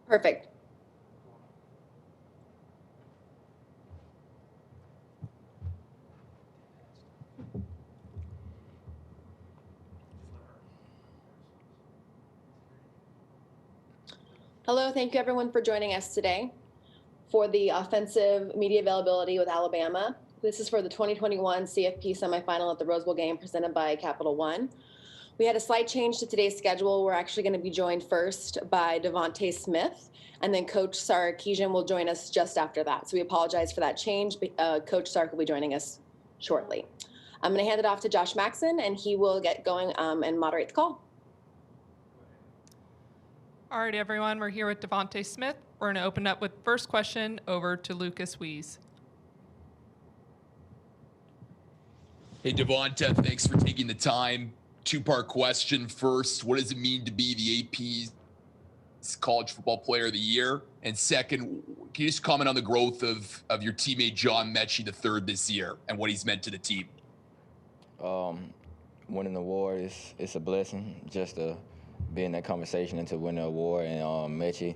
Perfect. Hello, thank you everyone for joining us today for the offensive media availability with Alabama. This is for the 2021 CFP semifinal at the Rose Bowl game presented by Capital One. We had a slight change to today's schedule. We're actually going to be joined first by DeVonta Smith, and then Coach Sarkisian will join us just after that. So we apologize for that change. Coach Sark will be joining us shortly. I'm going to hand it off to Josh Maxson, and he will get going and moderate the call. All right, everyone, we're here with DeVonta Smith. We're going to open up with first question over to Lucas Wees. Hey, DeVonta, thanks for taking the time. Two-part question. First, what does it mean to be the AP's College Football Player of the Year? And second, can you just comment on the growth of your teammate John Mechie III this year and what he's meant to the team? Winning the award it's a blessing just to be in that conversation and to win the award. And Mechie,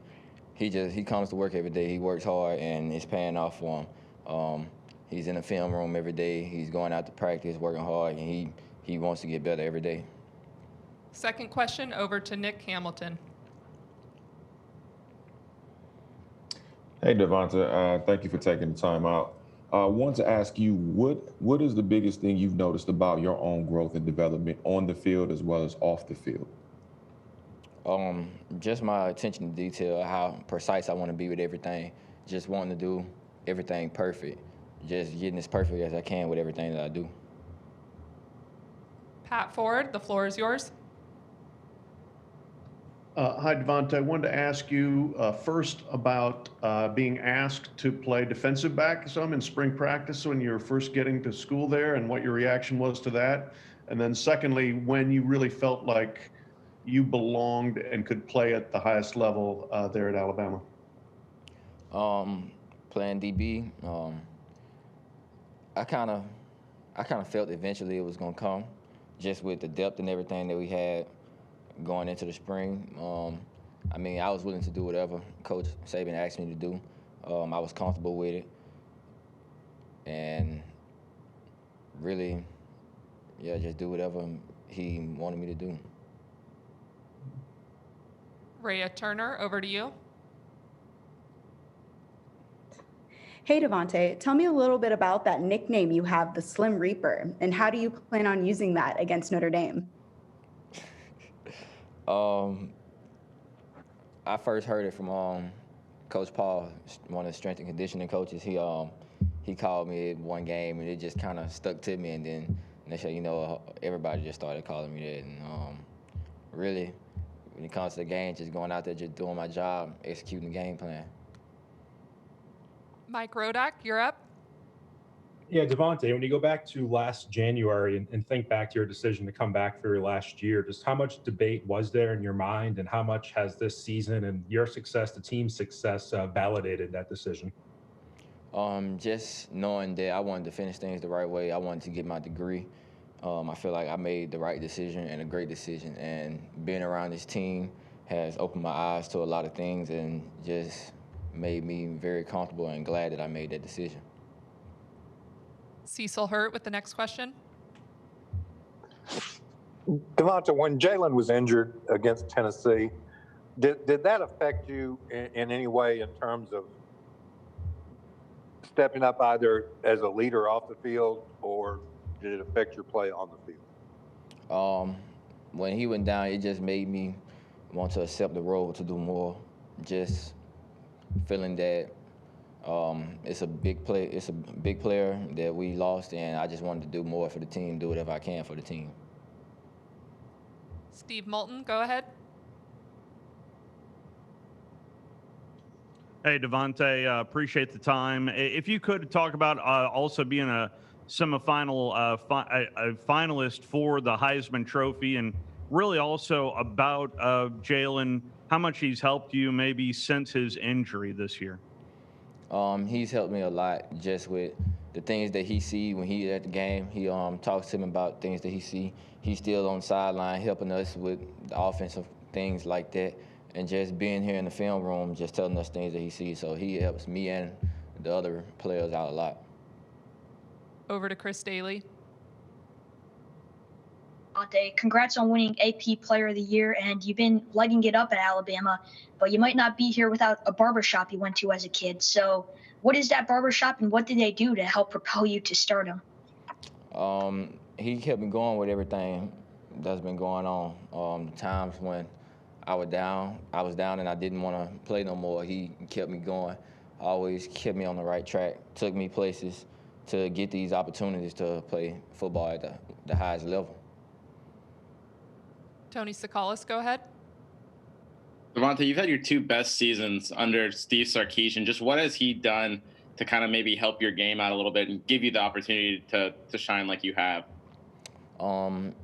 he comes to work every day. He works hard, and it's paying off for him. He's in the film room every day. He's going out to practice, working hard, and he wants to get better every day. Second question over to Nick Hamilton. Hey, DeVonta, thank you for taking the time out. I want to ask you, what is the biggest thing you've noticed about your own growth and development on the field as well as off the field? Just my attention to detail, how precise I want to be with everything, just wanting to do everything perfect, just getting as perfect as I can with everything that I do. Pat Ford, the floor is yours. Hi, DeVonta. I wanted to ask you first about being asked to play defensive back some in spring practice when you were first getting to school there and what your reaction was to that. And then secondly, when you really felt like you belonged and could play at the highest level there at Alabama. Playing DB, I kind of felt eventually it was going to come, just with the depth and everything that we had going into the spring. I was willing to do whatever Coach Saban asked me to do. I was comfortable with it, and really, just do whatever he wanted me to do. Rhea Turner, over to you. Hey, DeVonta, tell me a little bit about that nickname you have, the Slim Reaper, and how do you plan on using that against Notre Dame? I first heard it from Coach Paul, one of the strength and conditioning coaches. He called me at one game, and it just kind of stuck to me. And then next thing you know, everybody just started calling me that. And really, when it comes to the game, just going out there, just doing my job, executing the game plan. Mike Rodak, you're up. Yeah, DeVonta, when you go back to last January and think back to your decision to come back for your last year, just how much debate was there in your mind, and how much has this season and your success, the team's success, validated that decision? Just knowing that I wanted to finish things the right way, I wanted to get my degree. I feel like I made the right decision and a great decision, and being around this team has opened my eyes to a lot of things and just made me very comfortable and glad that I made that decision. Cecil Hurt with the next question. DeVonta, when Jalen was injured against Tennessee, did that affect you in any way in terms of stepping up either as a leader off the field, or did it affect your play on the field? When he went down, it just made me want to accept the role to do more. Just feeling that it's a big player that we lost, and I just wanted to do more for the team, do whatever I can for the team. Steve Moulton, go ahead. Hey, DeVonta, appreciate the time. If you could talk about also being a semifinal a finalist for the Heisman Trophy, and really also about Jalen, how much he's helped you maybe since his injury this year. He's helped me a lot just with the things that he see when he's at the game. He talks to him about things that he see. He's still on the sideline helping us with the offensive things like that. and just being here in the film room, just telling us things that he sees. So he helps me and the other players out a lot. Over to Chris Daly. Congrats on winning AP Player of the Year, and you've been lighting it up at Alabama, but you might not be here without a barbershop you went to as a kid. So what is that barbershop, and what did they do to help propel you to stardom? He kept me going with everything that's been going on. The times when I was down and I didn't want to play no more, he kept me going, always kept me on the right track, took me places to get these opportunities to play football at the highest level. Tony Sakalis, go ahead. DeVonta, you've had your two best seasons under Steve Sarkisian. Just what has he done to kind of maybe help your game out a little bit and give you the opportunity to shine like you have?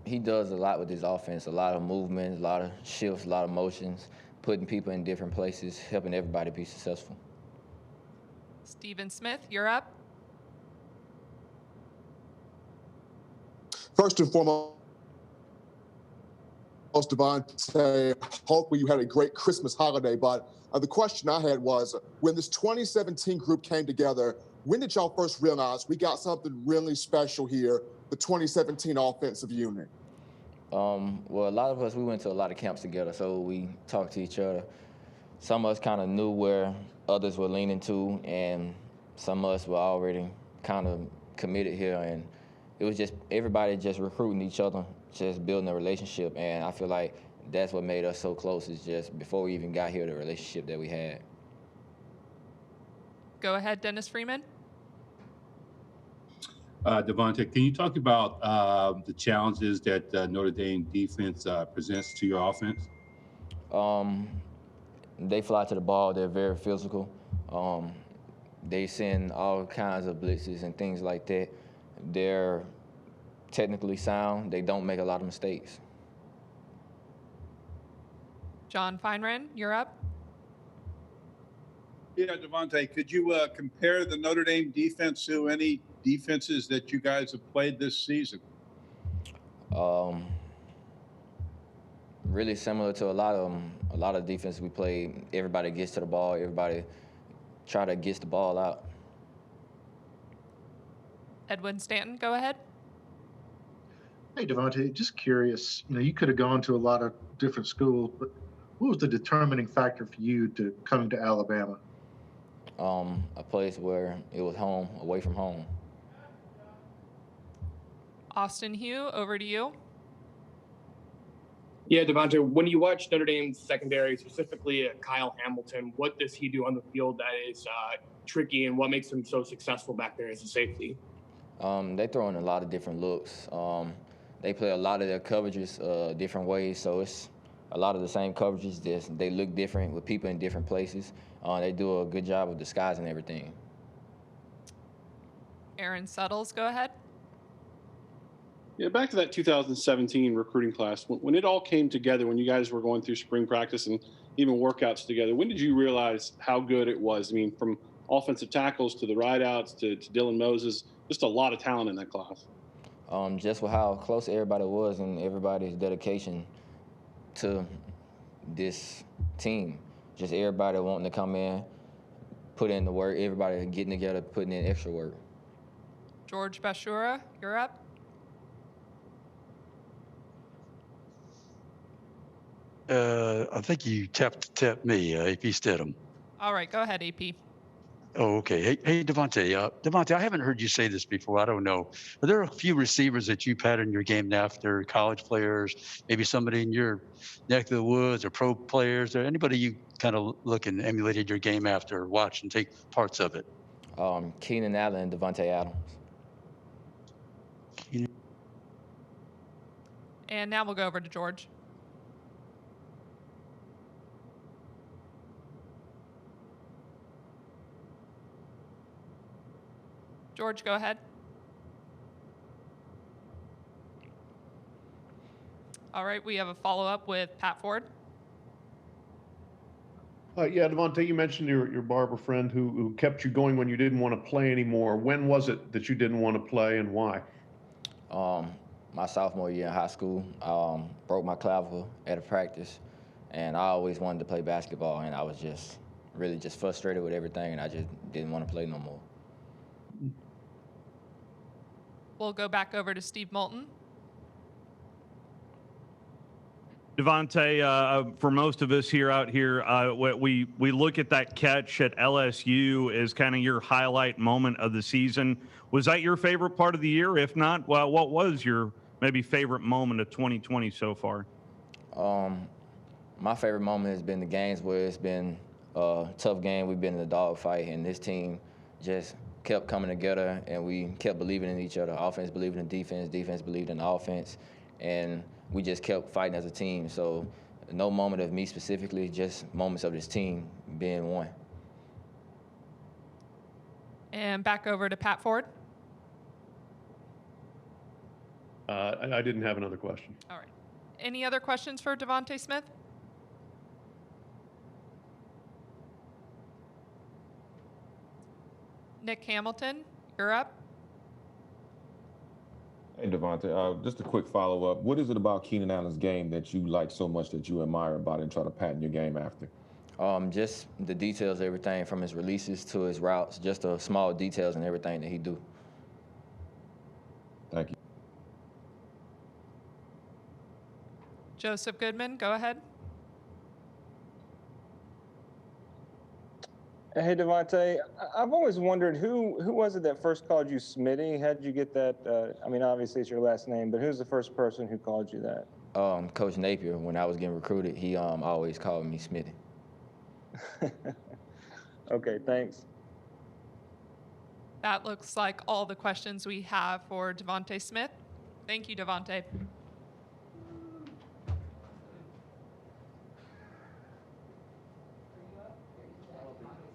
He does a lot with his offense, a lot of movements, a lot of shifts, a lot of motions, putting people in different places, helping everybody be successful. Stephen Smith, you're up. First and foremost, DeVonta, hopefully you had a great Christmas holiday. But the question I had was, when this 2017 group came together, when did y'all first realize we got something really special here, the 2017 offensive unit? Well, a lot of us, we went to a lot of camps together, so we talked to each other. Some of us kind of knew where others were leaning to, and some of us were already kind of committed here, and it was just everybody just recruiting each other, just building a relationship, and I feel like that's what made us so close, is just before we even got here, the relationship that we had. Go ahead, Dennis Freeman. DeVonta, can you talk about the challenges that Notre Dame defense presents to your offense? They fly to the ball. They're very physical. They send all kinds of blitzes and things like that. They're technically sound. They don't make a lot of mistakes. John Feinren, you're up. Yeah, DeVonta, could you compare the Notre Dame defense to any defenses that you guys have played this season? Really similar to a lot of defense we played. Everybody gets to the ball. Everybody try to get the ball out. Edwin Stanton, go ahead. Hey, DeVonta, just curious, you could have gone to a lot of different schools, but what was the determining factor for you to coming to Alabama? A place where it was home, away from home. Austin Hugh, over to you. Yeah, DeVonta, when you watch Notre Dame's secondary, specifically Kyle Hamilton, what does he do on the field that is tricky, and what makes him so successful back there as a safety? They throw in a lot of different looks. They play a lot of their coverages different ways, so it's a lot of the same coverages. They look different with people in different places. They do a good job of disguising everything. Aaron Suttles, go ahead. Yeah, back to that 2017 recruiting class. When it all came together, when you guys were going through spring practice and even workouts together, when did you realize how good it was? I mean, from offensive tackles to the rideouts to Dylan Moses, just a lot of talent in that class. Just with how close everybody was and everybody's dedication to this team. Just everybody wanting to come in, put in the work, everybody getting together, putting in extra work. George Bashura, you're up. I think you tapped me, AP Stidham. All right, go ahead, AP. Oh, okay. Hey, DeVonta. DeVonta, I haven't heard you say this before. I don't know. Are there a few receivers that you've had in your game after, college players, maybe somebody in your neck of the woods or pro players, or anybody you kind of look and emulated your game after or watch and take parts of it? Keenan Allen and DeVonta Adams. And now we'll go over to George. George, go ahead. All right, we have a follow-up with Pat Ford. Yeah, DeVonta, you mentioned your barber friend who kept you going when you didn't want to play anymore. When was it that you didn't want to play, and why? My sophomore year in high school, broke my clavicle at a practice, And I always wanted to play basketball, and I was just really just frustrated with everything, and I just didn't want to play no more. We'll go back over to Steve Moulton. DeVonta, for most of us out here, we look at that catch at LSU as kind of your highlight moment of the season. Was that your favorite part of the year? If not, well, what was your maybe favorite moment of 2020 so far? My favorite moment has been the games where it's been a tough game. We've been in a dogfight, and this team just kept coming together, and we kept believing in each other. Offense believed in defense, defense believed in the offense, and we just kept fighting as a team. So no moment of me specifically, just moments of this team being one. And back over to Pat Ford. I didn't have another question. All right. Any other questions for DeVonta Smith? Nick Hamilton, you're up. Hey, DeVonta, just a quick follow-up. What is it about Keenan Allen's game that you like so much that you admire about it and try to pattern your game after? Just the details, everything from his releases to his routes, just the small details and everything that he do. Thank you. Joseph Goodman, go ahead. Hey, DeVonta, I've always wondered who was it that first called you Smitty? How did you get that? I mean, obviously it's your last name, but who's the first person who called you that? Coach Napier, when I was getting recruited, he always called me Smitty. Okay, thanks. That looks like all the questions we have for DeVonta Smith. Thank you, DeVonta.